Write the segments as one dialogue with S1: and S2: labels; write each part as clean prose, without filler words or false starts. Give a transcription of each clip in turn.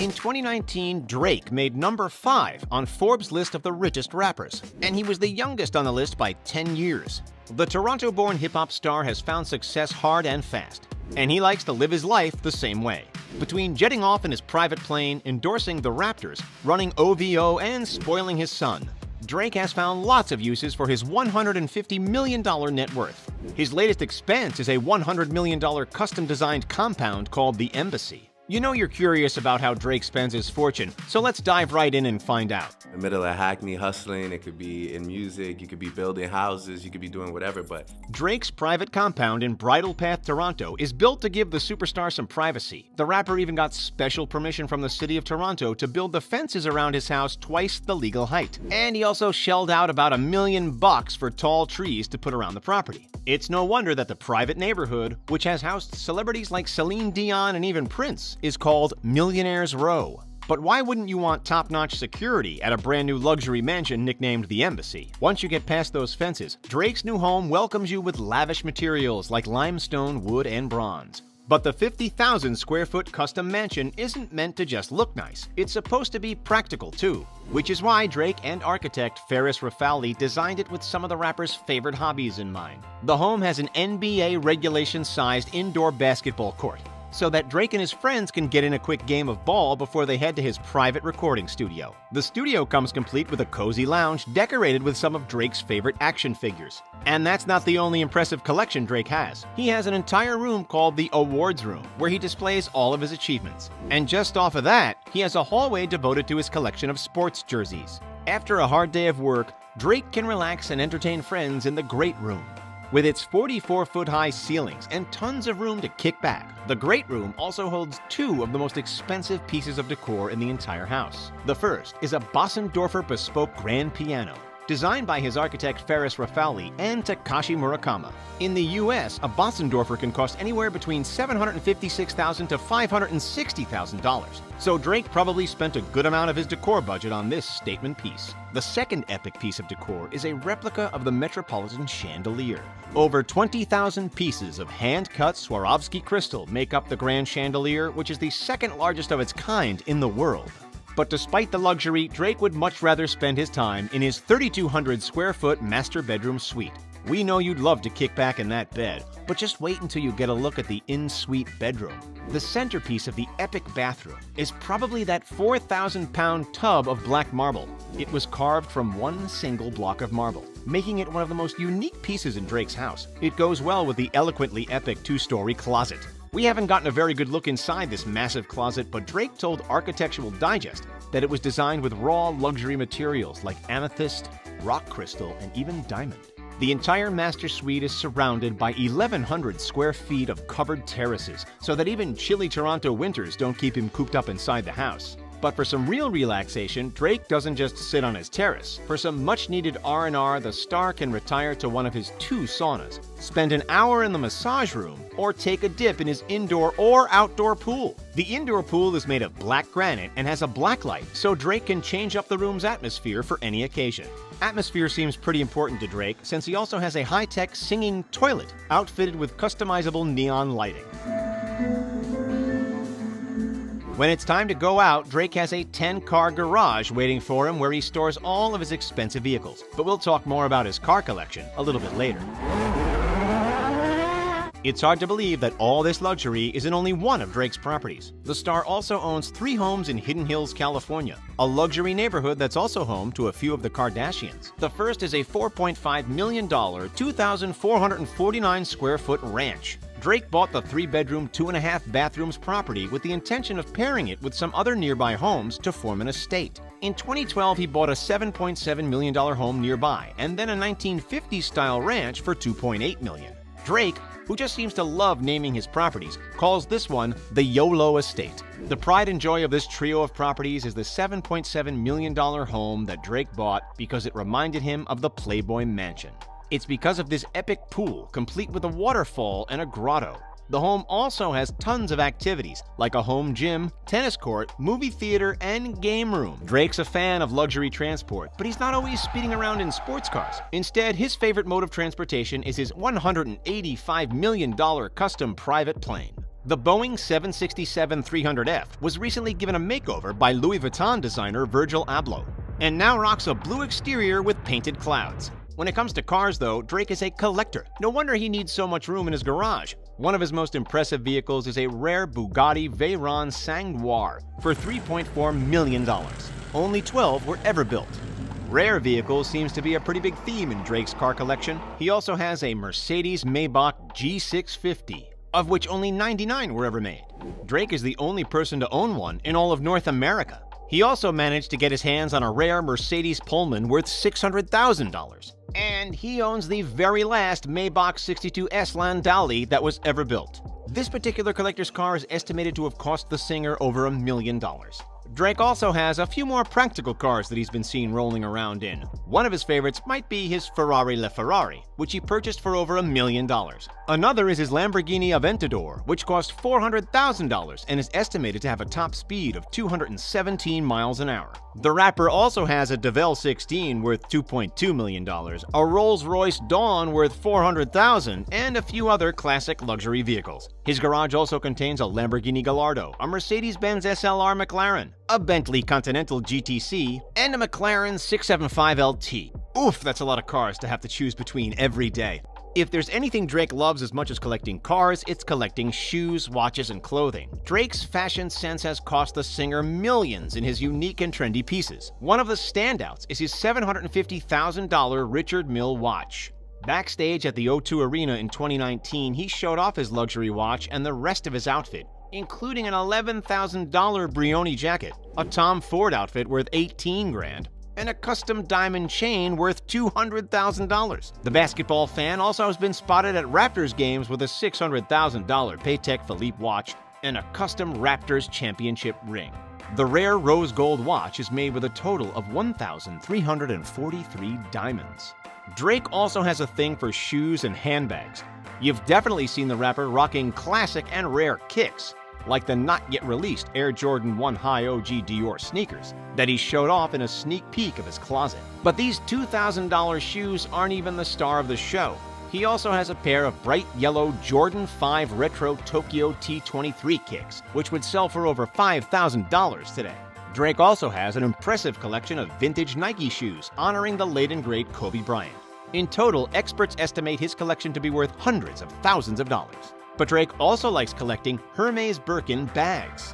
S1: In 2019, Drake made number 5 on Forbes' list of the richest rappers, and he was the youngest on the list by 10 years. The Toronto-born hip-hop star has found success hard and fast, and he likes to live his life the same way. Between jetting off in his private plane, endorsing the Raptors, running OVO, and spoiling his son, Drake has found lots of uses for his $150 million net worth. His latest expense is a $100 million custom-designed compound called the Embassy. You know you're curious about how Drake spends his fortune, so let's dive right in and find out.
S2: In the middle of Hackney hustling, it could be in music, you could be building houses, you could be doing whatever, but...
S1: Drake's private compound in Bridle Path, Toronto is built to give the superstar some privacy. The rapper even got special permission from the city of Toronto to build the fences around his house twice the legal height. And he also shelled out about $1 million for tall trees to put around the property. It's no wonder that the private neighborhood, which has housed celebrities like Celine Dion and even Prince, is called Millionaire's Row. But why wouldn't you want top-notch security at a brand new luxury mansion nicknamed the Embassy? Once you get past those fences, Drake's new home welcomes you with lavish materials like limestone, wood, and bronze. But the 50,000 square foot custom mansion isn't meant to just look nice. It's supposed to be practical too, which is why Drake and architect Ferris Rafali designed it with some of the rapper's favorite hobbies in mind. The home has an NBA regulation-sized indoor basketball court, so that Drake and his friends can get in a quick game of ball before they head to his private recording studio. The studio comes complete with a cozy lounge decorated with some of Drake's favorite action figures. And that's not the only impressive collection Drake has. He has an entire room called the Awards Room, where he displays all of his achievements. And just off of that, he has a hallway devoted to his collection of sports jerseys. After a hard day of work, Drake can relax and entertain friends in the Great Room. With its 44-foot-high ceilings and tons of room to kick back, the Great Room also holds 2 of the most expensive pieces of decor in the entire house. The first is a Bossendorfer bespoke grand piano, designed by his architect Ferris Rafali and Takashi Murakami. In the US, a Bossendorfer can cost anywhere between $756,000 to $560,000, so Drake probably spent a good amount of his decor budget on this statement piece. The second epic piece of decor is a replica of the Metropolitan Chandelier. Over 20,000 pieces of hand-cut Swarovski crystal make up the Grand Chandelier, which is the second largest of its kind in the world. But despite the luxury, Drake would much rather spend his time in his 3,200 square foot master bedroom suite. We know you'd love to kick back in that bed, but just wait until you get a look at the in-suite bedroom. The centerpiece of the epic bathroom is probably that 4,000-pound tub of black marble. It was carved from one single block of marble, making it one of the most unique pieces in Drake's house. It goes well with the eloquently epic 2-story closet. We haven't gotten a very good look inside this massive closet, but Drake told Architectural Digest that it was designed with raw luxury materials like amethyst, rock crystal, and even diamond. The entire master suite is surrounded by 1,100 square feet of covered terraces, so that even chilly Toronto winters don't keep him cooped up inside the house. But for some real relaxation, Drake doesn't just sit on his terrace. For some much-needed R&R, the star can retire to one of his 2 saunas, spend an hour in the massage room, or take a dip in his indoor or outdoor pool. The indoor pool is made of black granite and has a black light, so Drake can change up the room's atmosphere for any occasion. Atmosphere seems pretty important to Drake, since he also has a high-tech singing toilet outfitted with customizable neon lighting. When it's time to go out, Drake has a 10-car garage waiting for him where he stores all of his expensive vehicles. But we'll talk more about his car collection a little bit later. It's hard to believe that all this luxury is in only one of Drake's properties. The star also owns 3 homes in Hidden Hills, California, a luxury neighborhood that's also home to a few of the Kardashians. The first is a $4.5 million, 2,449 square foot ranch. Drake bought the 3-bedroom, 2.5 bathrooms property with the intention of pairing it with some other nearby homes to form an estate. In 2012, he bought a $7.7 million home nearby, and then a 1950s-style ranch for $2.8 million. Drake, who just seems to love naming his properties, calls this one the YOLO Estate. The pride and joy of this trio of properties is the $7.7 million home that Drake bought because it reminded him of the Playboy Mansion. It's because of this epic pool, complete with a waterfall and a grotto. The home also has tons of activities, like a home gym, tennis court, movie theater, and game room. Drake's a fan of luxury transport, but he's not always speeding around in sports cars. Instead, his favorite mode of transportation is his $185 million custom private plane. The Boeing 767-300F was recently given a makeover by Louis Vuitton designer Virgil Abloh, and now rocks a blue exterior with painted clouds. When it comes to cars, though, Drake is a collector. No wonder he needs so much room in his garage. One of his most impressive vehicles is a rare Bugatti Veyron Sang Noir for $3.4 million. Only 12 were ever built. Rare vehicles seems to be a pretty big theme in Drake's car collection. He also has a Mercedes-Maybach G650, of which only 99 were ever made. Drake is the only person to own one in all of North America. He also managed to get his hands on a rare Mercedes Pullman worth $600,000. And he owns the very last Maybach 62S Landaulet that was ever built. This particular collector's car is estimated to have cost the singer over $1 million. Drake also has a few more practical cars that he's been seen rolling around in. One of his favorites might be his Ferrari LaFerrari, which he purchased for over $1 million. Another is his Lamborghini Aventador, which cost $400,000 and is estimated to have a top speed of 217 miles an hour. The rapper also has a DeVille 16 worth $2.2 million, a Rolls-Royce Dawn worth $400,000, and a few other classic luxury vehicles. His garage also contains a Lamborghini Gallardo, a Mercedes-Benz SLR McLaren, a Bentley Continental GTC, and a McLaren 675 LT. Oof, that's a lot of cars to have to choose between every day. If there's anything Drake loves as much as collecting cars, it's collecting shoes, watches, and clothing. Drake's fashion sense has cost the singer millions in his unique and trendy pieces. One of the standouts is his $750,000 Richard Mille watch. Backstage at the O2 Arena in 2019, he showed off his luxury watch and the rest of his outfit, including an $11,000 Brioni jacket, a Tom Ford outfit worth $18 grand, and a custom diamond chain worth $200,000. The basketball fan also has been spotted at Raptors games with a $600,000 Patek Philippe watch and a custom Raptors championship ring. The rare rose gold watch is made with a total of 1,343 diamonds. Drake also has a thing for shoes and handbags. You've definitely seen the rapper rocking classic and rare kicks, like the not-yet-released Air Jordan 1 High OG Dior sneakers that he showed off in a sneak peek of his closet. But these $2,000 shoes aren't even the star of the show. He also has a pair of bright yellow Jordan 5 Retro Tokyo T23 kicks, which would sell for over $5,000 today. Drake also has an impressive collection of vintage Nike shoes honoring the late and great Kobe Bryant. In total, experts estimate his collection to be worth hundreds of thousands of dollars. But Drake also likes collecting Hermes Birkin bags.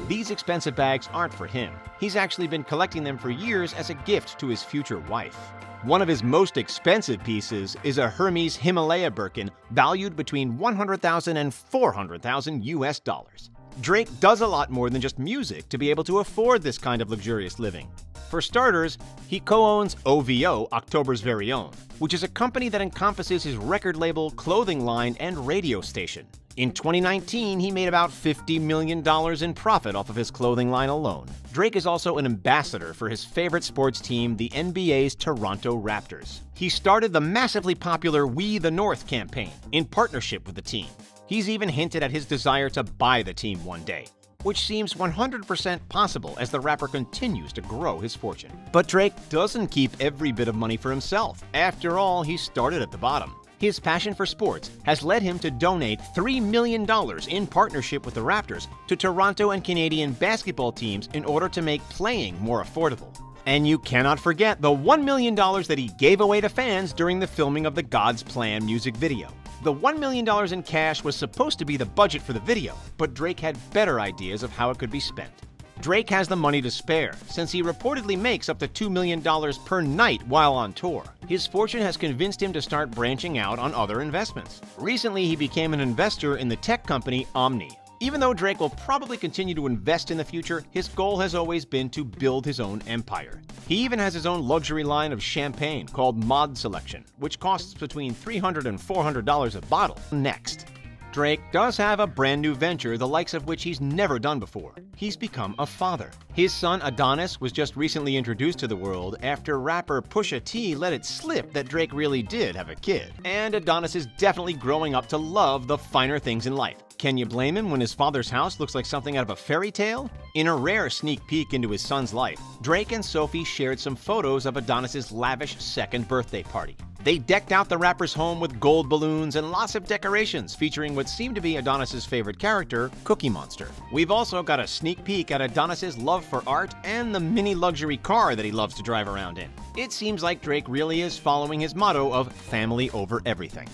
S1: These expensive bags aren't for him. He's actually been collecting them for years as a gift to his future wife. One of his most expensive pieces is a Hermes Himalaya Birkin valued between $100,000 and $400,000 US dollars. Drake does a lot more than just music to be able to afford this kind of luxurious living. For starters, he co-owns OVO, October's Very Own, which is a company that encompasses his record label, clothing line, and radio station. In 2019, he made about $50 million in profit off of his clothing line alone. Drake is also an ambassador for his favorite sports team, the NBA's Toronto Raptors. He started the massively popular We the North campaign in partnership with the team. He's even hinted at his desire to buy the team one day, which seems 100% possible as the rapper continues to grow his fortune. But Drake doesn't keep every bit of money for himself. After all, he started at the bottom. His passion for sports has led him to donate $3 million in partnership with the Raptors to Toronto and Canadian basketball teams in order to make playing more affordable. And you cannot forget the $1 million that he gave away to fans during the filming of the God's Plan music video. The $1 million in cash was supposed to be the budget for the video, but Drake had better ideas of how it could be spent. Drake has the money to spare, since he reportedly makes up to $2 million per night while on tour. His fortune has convinced him to start branching out on other investments. Recently, he became an investor in the tech company Omni. Even though Drake will probably continue to invest in the future, his goal has always been to build his own empire. He even has his own luxury line of champagne called Mod Selection, which costs between $300 and $400 a bottle. Next, Drake does have a brand new venture, the likes of which he's never done before. He's become a father. His son Adonis was just recently introduced to the world after rapper Pusha T let it slip that Drake really did have a kid. And Adonis is definitely growing up to love the finer things in life. Can you blame him when his father's house looks like something out of a fairy tale? In a rare sneak peek into his son's life, Drake and Sophie shared some photos of Adonis's lavish second birthday party. They decked out the rapper's home with gold balloons and lots of decorations featuring what seemed to be Adonis's favorite character, Cookie Monster. We've also got a sneak peek at Adonis's love for art and the mini luxury car that he loves to drive around in. It seems like Drake really is following his motto of family over everything.